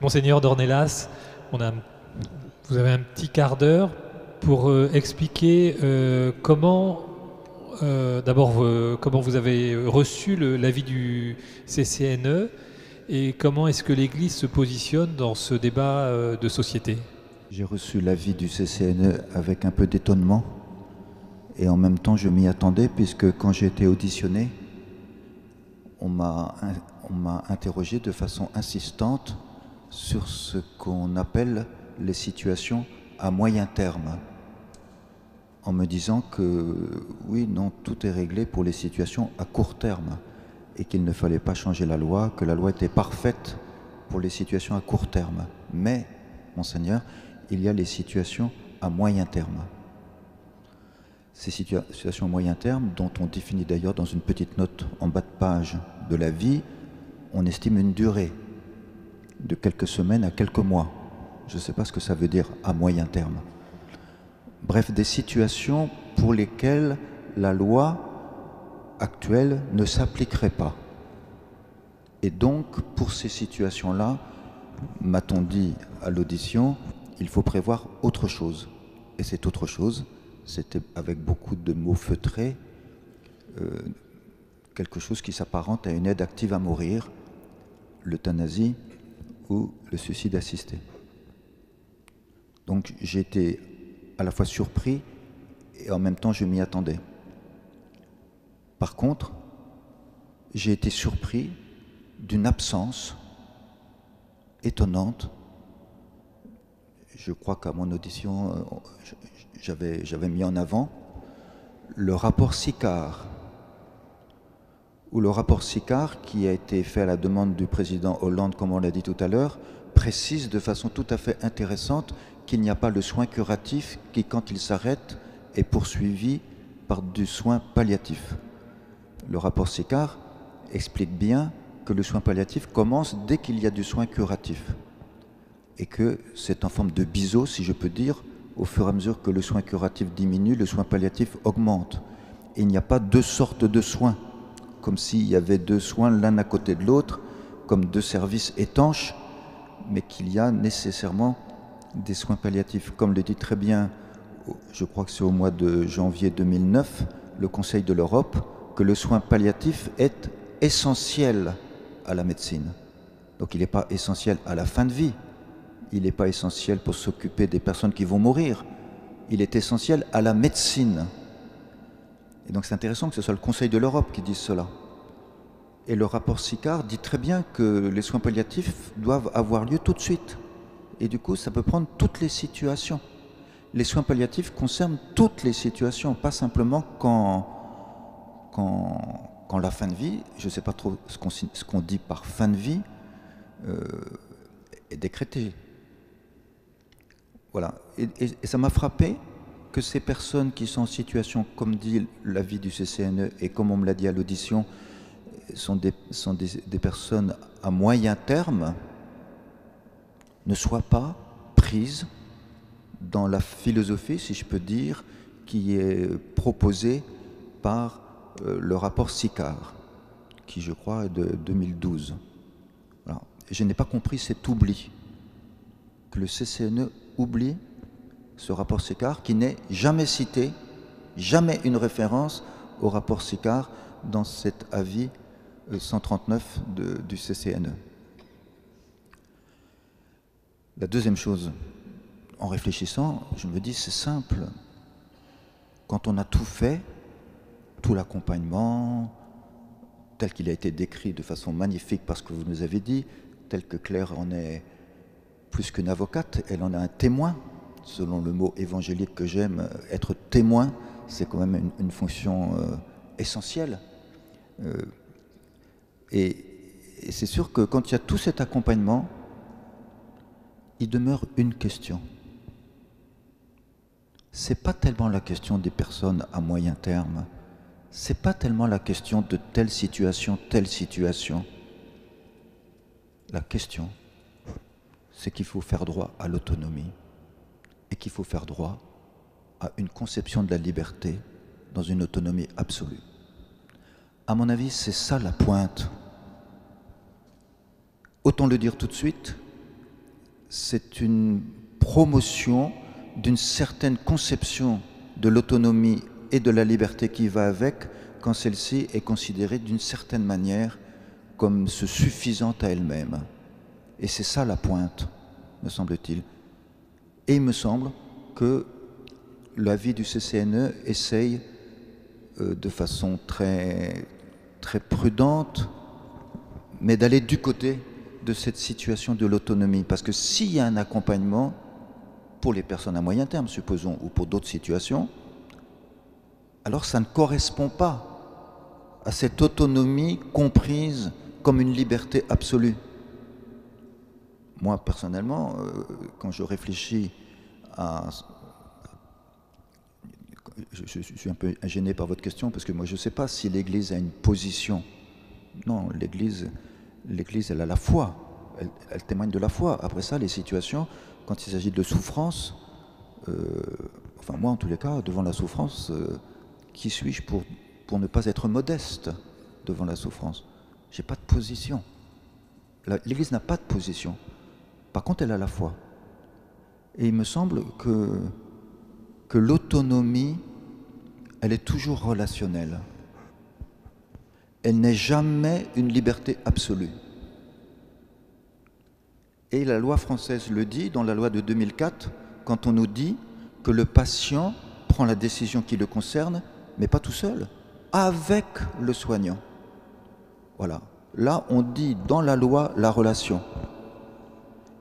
Monseigneur Dornelas, on a, vous avez un petit quart d'heure pour expliquer comment, d'abord, comment vous avez reçu l'avis du CCNE et comment est-ce que l'Église se positionne dans ce débat de société. J'ai reçu l'avis du CCNE avec un peu d'étonnement et en même temps je m'y attendais puisque quand j'ai été auditionné, on m'a interrogé de façon insistante sur ce qu'on appelle les situations à moyen terme, en me disant que oui, non, tout est réglé pour les situations à court terme et qu'il ne fallait pas changer la loi, que la loi était parfaite pour les situations à court terme. Mais, Monseigneur, il y a les situations à moyen terme. Ces situations à moyen terme, dont on définit d'ailleurs dans une petite note en bas de page de la vie, on estime une durée de quelques semaines à quelques mois. Je ne sais pas ce que ça veut dire à moyen terme. Bref, des situations pour lesquelles la loi actuelle ne s'appliquerait pas. Et donc, pour ces situations-là, m'a-t-on dit à l'audition, il faut prévoir autre chose. Et cette autre chose, c'était avec beaucoup de mots feutrés, quelque chose qui s'apparente à une aide active à mourir, l'euthanasie ou le suicide assisté. Donc j'ai été à la fois surpris et en même temps je m'y attendais. Par contre, j'ai été surpris d'une absence étonnante. Je crois qu'à mon audition, j'avais mis en avant le rapport Sicard, ou le rapport Sicard, qui a été fait à la demande du président Hollande, comme on l'a dit tout à l'heure, précise de façon tout à fait intéressante qu'il n'y a pas le soin curatif qui, quand il s'arrête, est poursuivi par du soin palliatif. Le rapport Sicard explique bien que le soin palliatif commence dès qu'il y a du soin curatif et que c'est en forme de biseau, si je peux dire, au fur et à mesure que le soin curatif diminue, le soin palliatif augmente. Et il n'y a pas deux sortes de soins, comme s'il y avait deux soins l'un à côté de l'autre, comme deux services étanches, mais qu'il y a nécessairement des soins palliatifs. Comme le dit très bien, je crois que c'est au mois de janvier 2009, le Conseil de l'Europe, que le soin palliatif est essentiel à la médecine. Donc il n'est pas essentiel à la fin de vie, il n'est pas essentiel pour s'occuper des personnes qui vont mourir, il est essentiel à la médecine. Et donc c'est intéressant que ce soit le Conseil de l'Europe qui dise cela. Et le rapport Sicard dit très bien que les soins palliatifs doivent avoir lieu tout de suite. Et du coup, ça peut prendre toutes les situations. Les soins palliatifs concernent toutes les situations, pas simplement quand la fin de vie, je ne sais pas trop ce qu'on dit par fin de vie, est décrétée. Voilà. Et ça m'a frappé que ces personnes qui sont en situation, comme dit l'avis du CCNE et comme on me l'a dit à l'audition, sont des personnes à moyen terme, ne soient pas prises dans la philosophie, si je peux dire, qui est proposée par le rapport Sicard, qui je crois est de 2012. Voilà. Je n'ai pas compris cet oubli, que le CCNE oublie ce rapport Sicard, qui n'est jamais cité, jamais une référence au rapport Sicard dans cet avis 139 du CCNE. La deuxième chose, en réfléchissant, je me dis c'est simple. Quand on a tout fait, tout l'accompagnement, tel qu'il a été décrit de façon magnifique parce que vous nous avez dit, tel que Claire en est plus qu'une avocate, elle en a un témoin, selon le mot évangélique que j'aime, être témoin, c'est quand même une fonction essentielle. Et c'est sûr que quand il y a tout cet accompagnement, il demeure une question. Ce n'est pas tellement la question des personnes à moyen terme, ce n'est pas tellement la question de telle situation, telle situation. La question, c'est qu'il faut faire droit à l'autonomie et qu'il faut faire droit à une conception de la liberté dans une autonomie absolue. À mon avis, c'est ça la pointe. Autant le dire tout de suite, c'est une promotion d'une certaine conception de l'autonomie et de la liberté qui va avec, quand celle-ci est considérée d'une certaine manière comme se suffisant à elle-même. Et c'est ça la pointe, me semble-t-il. Et il me semble que l'avis du CCNE essaye de façon très, très prudente, mais d'aller du côté de cette situation de l'autonomie. Parce que s'il y a un accompagnement pour les personnes à moyen terme, supposons, ou pour d'autres situations, alors ça ne correspond pas à cette autonomie comprise comme une liberté absolue. Moi, personnellement, quand je réfléchis à... Je suis un peu gêné par votre question, parce que moi, je ne sais pas si l'Église a une position. Non, l'Église, elle a la foi. Elle témoigne de la foi. Après ça, les situations, quand il s'agit de souffrance, enfin moi, en tous les cas, devant la souffrance, qui suis-je pour ne pas être modeste devant la souffrance? Je n'ai pas de position. L'Église n'a pas de position. Par contre, elle a la foi. Et il me semble que l'autonomie, elle est toujours relationnelle. Elle n'est jamais une liberté absolue. Et la loi française le dit, dans la loi de 2004, quand on nous dit que le patient prend la décision qui le concerne, mais pas tout seul, avec le soignant. Voilà. Là, on dit dans la loi la relation.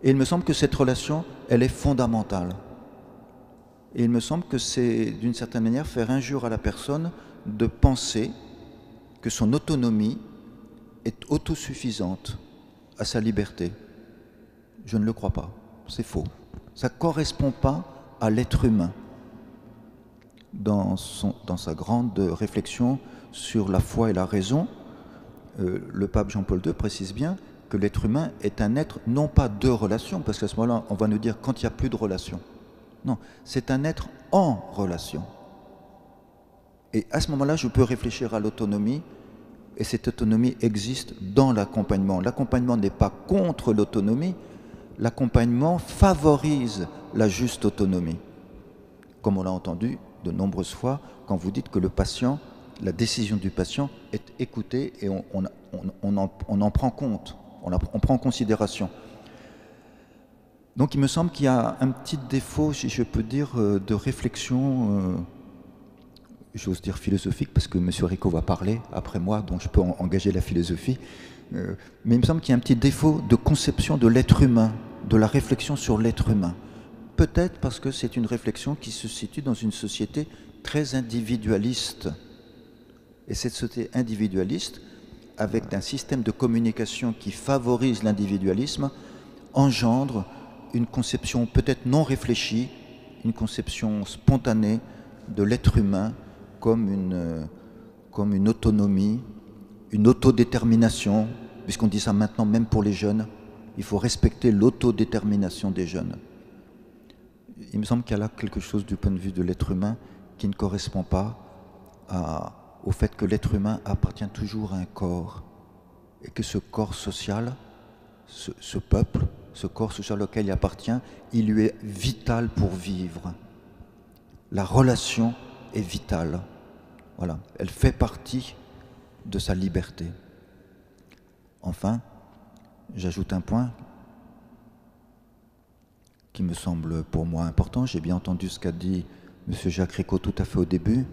Et il me semble que cette relation, elle est fondamentale. Et il me semble que c'est, d'une certaine manière, faire injure à la personne de penser que son autonomie est autosuffisante à sa liberté. Je ne le crois pas. C'est faux. Ça ne correspond pas à l'être humain. Dans sa grande réflexion sur la foi et la raison, le pape Jean-Paul II précise bien que l'être humain est un être non pas de relation, parce qu'à ce moment-là, on va nous dire quand il n'y a plus de relation. Non, c'est un être en relation. Et à ce moment-là, je peux réfléchir à l'autonomie, et cette autonomie existe dans l'accompagnement. L'accompagnement n'est pas contre l'autonomie, l'accompagnement favorise la juste autonomie. Comme on l'a entendu de nombreuses fois, quand vous dites que le patient, la décision du patient est écoutée et on en prend compte, on prend en considération. Donc il me semble qu'il y a un petit défaut, si je peux dire, de réflexion, j'ose dire philosophique, parce que M. Rico va parler après moi, donc je peux engager la philosophie. Mais il me semble qu'il y a un petit défaut de conception de l'être humain, de la réflexion sur l'être humain. Peut-être parce que c'est une réflexion qui se situe dans une société très individualiste. Et cette société individualiste, avec un système de communication qui favorise l'individualisme, engendre une conception peut-être non réfléchie, une conception spontanée de l'être humain comme une autonomie, une autodétermination, puisqu'on dit ça maintenant même pour les jeunes, il faut respecter l'autodétermination des jeunes. Il me semble qu'il y a là quelque chose du point de vue de l'être humain qui ne correspond pas au fait que l'être humain appartient toujours à un corps et que ce corps social, ce peuple, ce corps social auquel il appartient, il lui est vital pour vivre. La relation est vitale. Voilà, elle fait partie de sa liberté. Enfin, j'ajoute un point qui me semble pour moi important. J'ai bien entendu ce qu'a dit M. Jacques Rico tout à fait au début.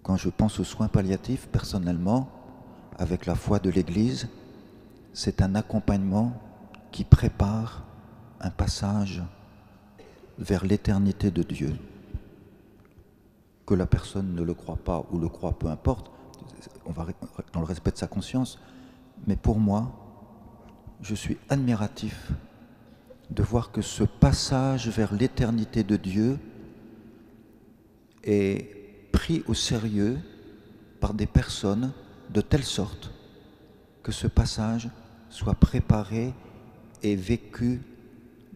Quand je pense aux soins palliatifs, personnellement, avec la foi de l'Église, c'est un accompagnement qui prépare un passage vers l'éternité de Dieu. Que la personne ne le croit pas ou le croit, peu importe, on va dans le respect de sa conscience, mais pour moi, je suis admiratif de voir que ce passage vers l'éternité de Dieu est pris au sérieux par des personnes de telle sorte que ce passage soit préparé et vécu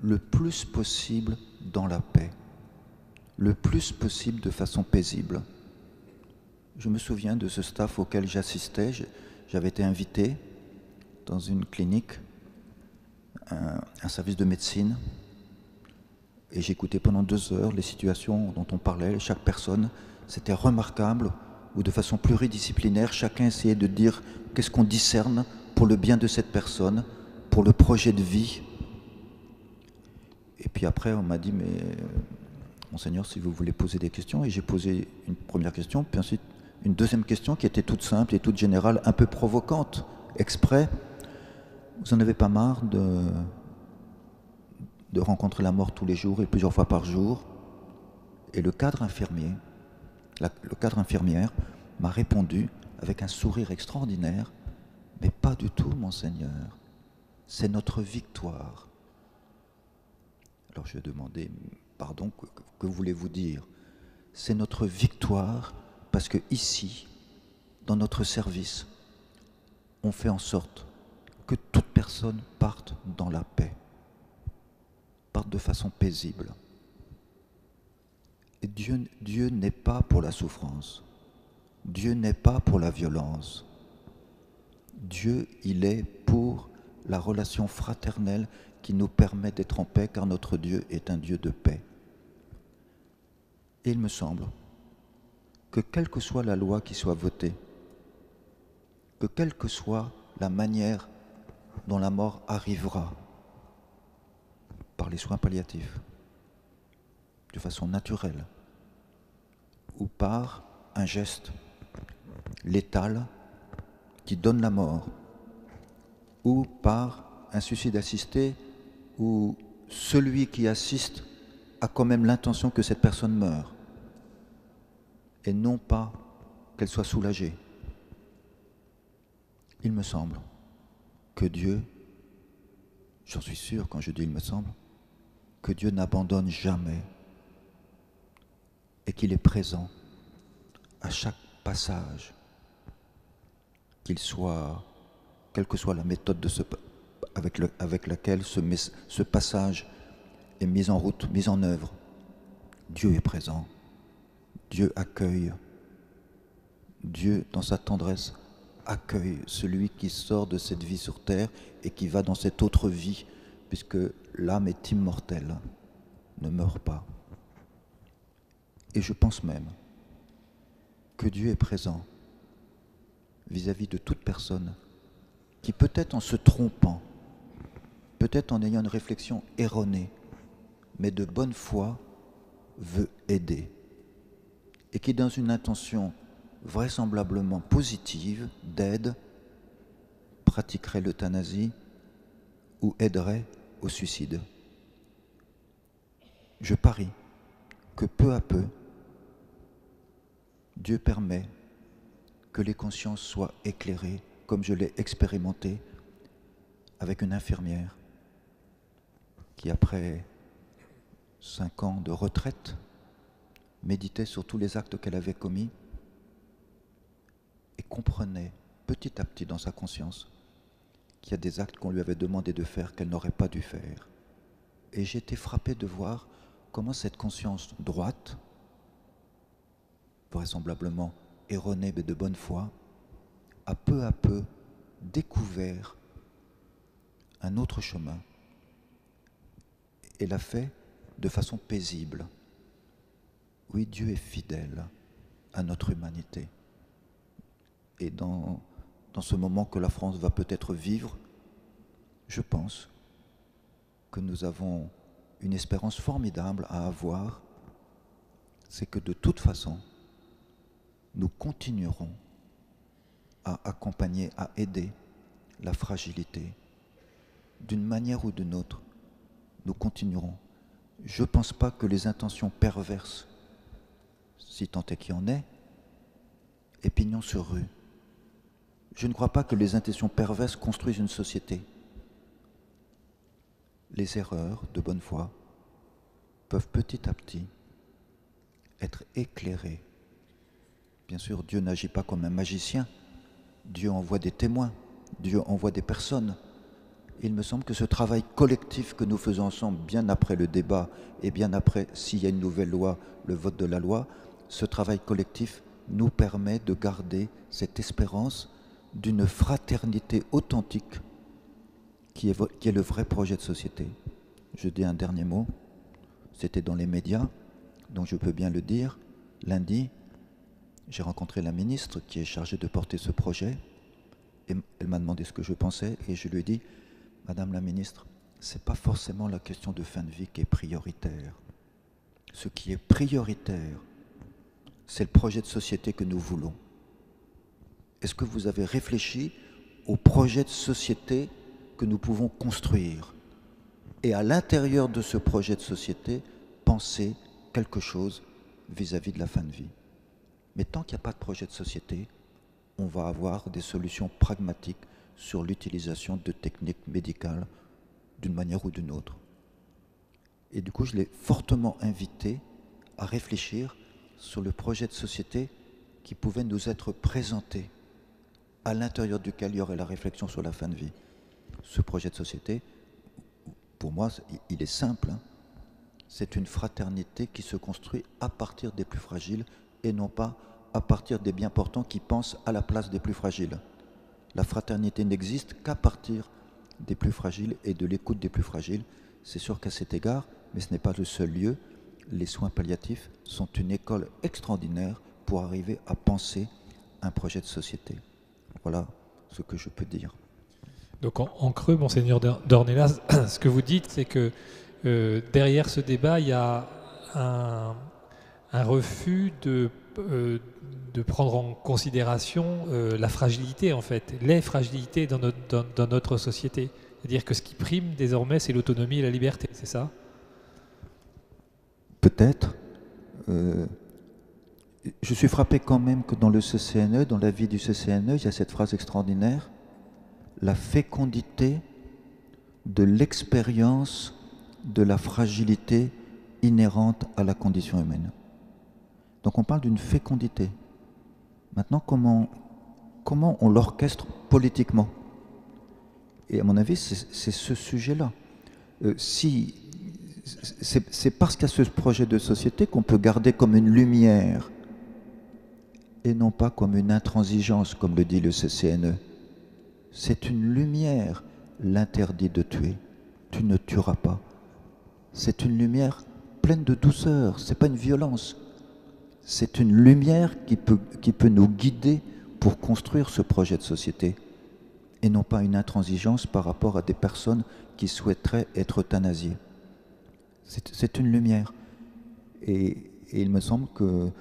le plus possible dans la paix, le plus possible de façon paisible. Je me souviens de ce staff auquel j'assistais, j'avais été invité dans une clinique un service de médecine et j'écoutais pendant 2 heures les situations dont on parlait, chaque personne. C'était remarquable, où de façon pluridisciplinaire, chacun essayait de dire qu'est-ce qu'on discerne pour le bien de cette personne, pour le projet de vie. Et puis après, on m'a dit, mais Monseigneur, si vous voulez poser des questions, et j'ai posé une première question, puis ensuite une deuxième question qui était toute simple et toute générale, un peu provocante, exprès. Vous en avez pas marre de rencontrer la mort tous les jours et plusieurs fois par jour? Et le cadre infirmière m'a répondu avec un sourire extraordinaire, mais pas du tout, Monseigneur, c'est notre victoire. Alors je lui ai demandé, pardon, que voulez-vous dire? C'est notre victoire parce que ici, dans notre service, on fait en sorte que toute personne parte dans la paix, parte de façon paisible. Et Dieu n'est pas pour la souffrance. Dieu n'est pas pour la violence. Dieu, il est pour la relation fraternelle qui nous permet d'être en paix, car notre Dieu est un Dieu de paix. Et il me semble que quelle que soit la loi qui soit votée, que quelle que soit la manière dont la mort arrivera, par les soins palliatifs, de façon naturelle, ou par un geste létal qui donne la mort, ou par un suicide assisté où celui qui assiste a quand même l'intention que cette personne meure, et non pas qu'elle soit soulagée. Il me semble que Dieu, j'en suis sûr quand je dis il me semble, que Dieu n'abandonne jamais et qu'il est présent à chaque passage, quelle que soit la méthode avec laquelle ce passage est mis en route, mis en œuvre. Dieu est présent, Dieu accueille, Dieu dans sa tendresse accueille celui qui sort de cette vie sur terre et qui va dans cette autre vie, puisque l'âme est immortelle, ne meurt pas. Et je pense même que Dieu est présent vis-à-vis de toute personne qui, peut-être en se trompant, peut-être en ayant une réflexion erronée, mais de bonne foi, veut aider. Et qui, dans une intention vraisemblablement positive d'aide, pratiquerait l'euthanasie ou aiderait au suicide. Je parie que peu à peu, Dieu permet que les consciences soient éclairées, comme je l'ai expérimenté avec une infirmière qui, après 5 ans de retraite, méditait sur tous les actes qu'elle avait commis et comprenait petit à petit dans sa conscience qu'il y a des actes qu'on lui avait demandé de faire qu'elle n'aurait pas dû faire. Et j'ai été frappé de voir comment cette conscience droite, vraisemblablement erronée mais de bonne foi, a peu à peu découvert un autre chemin et l'a fait de façon paisible. Oui, Dieu est fidèle à notre humanité. Et dans ce moment que la France va peut-être vivre, je pense que nous avons une espérance formidable à avoir, c'est que de toute façon, nous continuerons à accompagner, à aider la fragilité. D'une manière ou d'une autre, nous continuerons. Je ne pense pas que les intentions perverses, si tant est qu'il y en ait, aient pignon sur rue. Je ne crois pas que les intentions perverses construisent une société. Les erreurs de bonne foi peuvent petit à petit être éclairées. Bien sûr, Dieu n'agit pas comme un magicien. Dieu envoie des témoins, Dieu envoie des personnes. Il me semble que ce travail collectif que nous faisons ensemble, bien après le débat et bien après, s'il y a une nouvelle loi, le vote de la loi, ce travail collectif nous permet de garder cette espérance d'une fraternité authentique qui est le vrai projet de société. Je dis un dernier mot, c'était dans les médias, donc je peux bien le dire. Lundi, j'ai rencontré la ministre qui est chargée de porter ce projet, et elle m'a demandé ce que je pensais, et je lui ai dit, Madame la ministre, ce n'est pas forcément la question de fin de vie qui est prioritaire. Ce qui est prioritaire, c'est le projet de société que nous voulons. Est-ce que vous avez réfléchi au projet de société que nous pouvons construire? Et à l'intérieur de ce projet de société, penser quelque chose vis-à-vis de la fin de vie. Mais tant qu'il n'y a pas de projet de société, on va avoir des solutions pragmatiques sur l'utilisation de techniques médicales d'une manière ou d'une autre. Et du coup, je l'ai fortement invité à réfléchir sur le projet de société qui pouvait nous être présenté, à l'intérieur duquel il y aurait la réflexion sur la fin de vie. Ce projet de société, pour moi, il est simple. C'est une fraternité qui se construit à partir des plus fragiles et non pas à partir des bien portants qui pensent à la place des plus fragiles. La fraternité n'existe qu'à partir des plus fragiles et de l'écoute des plus fragiles. C'est sûr qu'à cet égard, mais ce n'est pas le seul lieu, les soins palliatifs sont une école extraordinaire pour arriver à penser un projet de société. Voilà ce que je peux dire. Donc en creux, Monseigneur Dornelas, ce que vous dites, c'est que derrière ce débat, il y a un refus de prendre en considération la fragilité, en fait, les fragilités dans notre société. C'est-à-dire que ce qui prime désormais, c'est l'autonomie et la liberté, c'est ça? Peut-être. Je suis frappé quand même que dans le CCNE, dans la vie du CCNE, il y a cette phrase extraordinaire, la fécondité de l'expérience de la fragilité inhérente à la condition humaine. Donc on parle d'une fécondité. Maintenant, comment on l'orchestre politiquement? Et à mon avis, c'est ce sujet-là. C'est parce qu'il y a ce projet de société qu'on peut garder comme une lumière et non pas comme une intransigeance, comme le dit le CCNE. C'est une lumière, l'interdit de tuer. Tu ne tueras pas. C'est une lumière pleine de douceur, c'est pas une violence. C'est une lumière qui peut nous guider pour construire ce projet de société et non pas une intransigeance par rapport à des personnes qui souhaiteraient être euthanasiées. C'est une lumière. Et il me semble que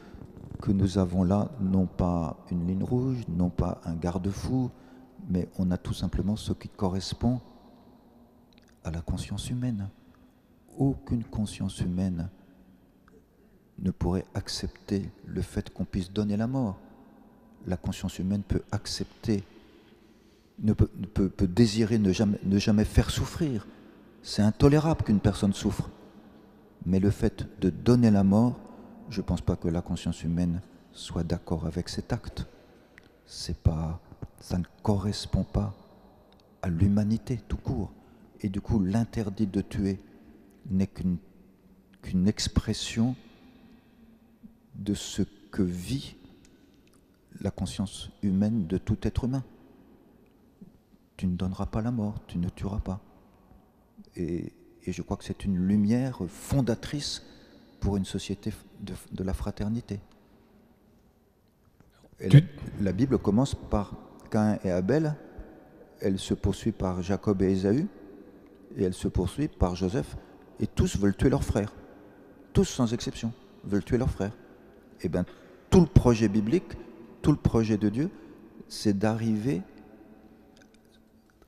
nous avons là non pas une ligne rouge, non pas un garde-fou, mais on a tout simplement ce qui correspond à la conscience humaine. Aucune conscience humaine ne pourrait accepter le fait qu'on puisse donner la mort. La conscience humaine peut accepter, peut désirer ne jamais faire souffrir. C'est intolérable qu'une personne souffre. Mais le fait de donner la mort, je ne pense pas que la conscience humaine soit d'accord avec cet acte. Ça ne correspond pas à l'humanité tout court. Et du coup, l'interdit de tuer n'est qu'une expression de ce que vit la conscience humaine de tout être humain. Tu ne donneras pas la mort, tu ne tueras pas. Et je crois que c'est une lumière fondatrice pour une société de la fraternité. La Bible commence par Caïn et Abel, elle se poursuit par Jacob et Ésaü, et elle se poursuit par Joseph, et tous veulent tuer leur frère. Tous sans exception veulent tuer leur frère. Et bien, tout le projet biblique, tout le projet de Dieu, c'est d'arriver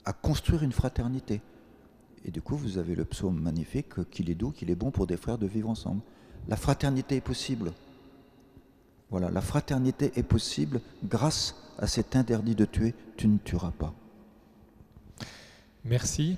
à construire une fraternité. Et du coup, vous avez le psaume magnifique, qu'il est doux, qu'il est bon pour des frères de vivre ensemble. La fraternité est possible. Voilà, la fraternité est possible grâce à cet interdit de tuer, tu ne tueras pas. Merci.